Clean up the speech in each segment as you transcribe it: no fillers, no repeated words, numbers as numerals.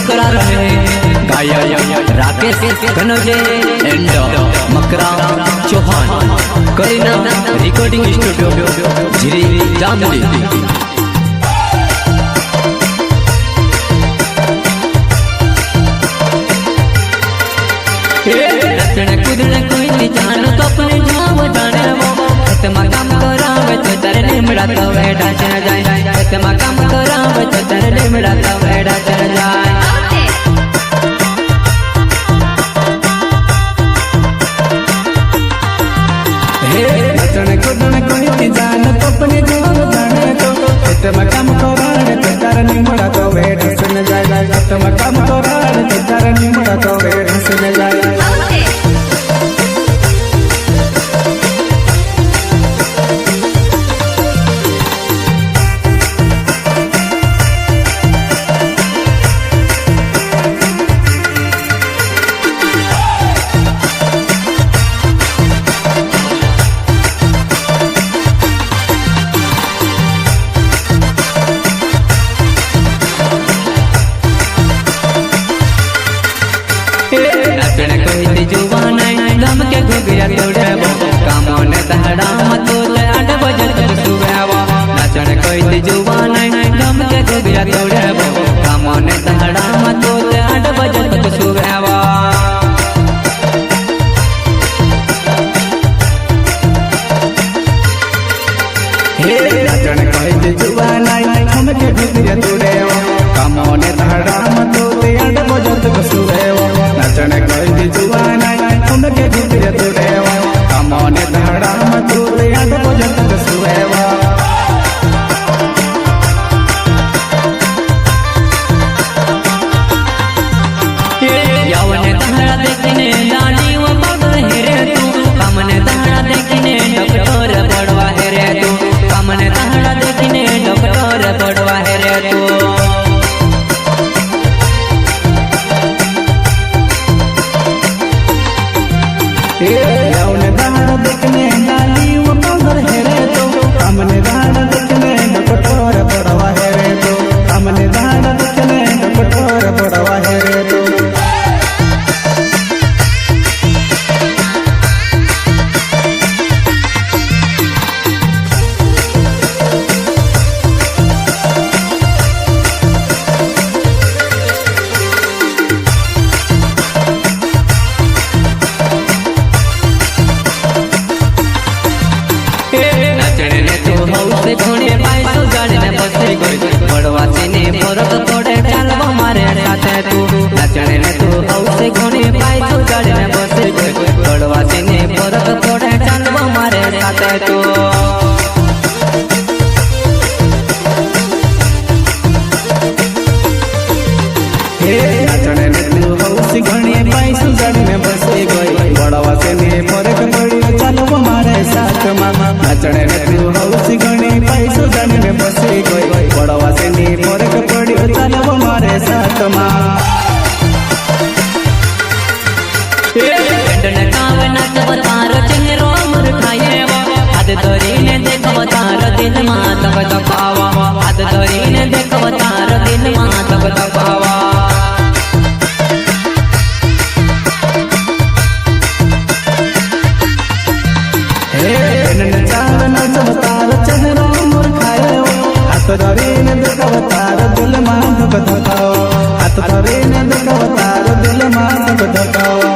करा रहे हैं गायक Rakesh Kanauje and Makra Chauhan Kareena recording studio Jhiri Jamli. नचने कूदने कोई नहीं जानो तो अपने जाम जाने वो खत्म काम करावे तो तेरे निमड़ा तो बैठा चल जाए खत्म काम करावे तो तेरे निमड़ा तो बैठा चल जाए। नचने कूदने कोई नहीं जानो तो अपने जाम जाने तो खत्म काम करावे तो तेरे निमड़ा तो बैठा चल जाए खत्म काम करावे तो तेरे निमड़ा तो बैठा चल जाए। नचने कोई जुबान दम के घुघिया तोड़े वो कामों ने तहड़ा मत ले 8 बजे तक सुबह वो नचने कोई जुबान दम के घुघिया तोड़े वो कामों ने तहड़ा मत ले 8 बजे तक सुबह वो। नचने कोई जुबान दम के घुघिया तोड़े वो कामों ने तहड़ा मत ले 8 बजे तक सुबह वो नचने कोई जुबान दम के घुघिया तोड़े वो कामों ने तहड़ा मत ले 8 बजे तक सुबह वो। यौवन तहड़ा देखने लाडी वो बगल हेरे तू कामने तहड़ा देखने डॉक्टर पड़वा हेरे तू कामने तहड़ा देखने डॉक्टर पड़वा हेरे तू। यौवन तहड़ा देखने लाडी वो बगल हेरे तू कामने तहड़ा देखने डॉक्टर पड़वा हेरे तू कामने तहड़ा देखने डॉक्टर पड़वा हेरे तू। नचने ने तू हाउस घोड़े पाई तो गाड़ी में बसे गई बड़वा से ने फरक थोड़े चलवा मारे साथे तू नचने ने तू हाउस घोड़े पाई तो गाड़ी में बसे गई बड़वा से ने फरक थोड़े चलवा मारे साथे तू। नचने ने तू हाउस घोड़े पाई तो गाड़ी में बसे गई बड़वा से ने फरक पड़ी चलवा मारे साथ मामा। नचने ने तू हाउस घोड़े पाई तो गाड़ी में बसे गई बड़वा से ने फरक पड़ी चलवा मारे साथ माँ। डन कावे नच बतारो चेहरो मुर खाए वो हाथ धरी ने देख बतारो दिल मां तब दबावा हाथ धरी ने देख बतारो दिल मां तब दबावा। हाथ धरी ने देख बतारो दिल मां तब दबावा हाथ धरी ने देख बतारो दिल मां तब दबावा।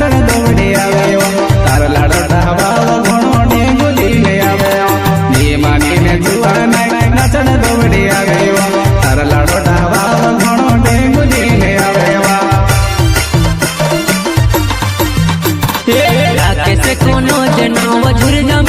નાચણ દોડી આવ્યો તાર લાડો ઢાવા ઘણો ડેંગુ લઈને આવ્યો ને માનીને જુવાને નાચણ દોડી આવ્યો તાર લાડો ઢાવા ઘણો ડેંગુ લઈને આવ્યો राकेश कोनो जनाव झुर जा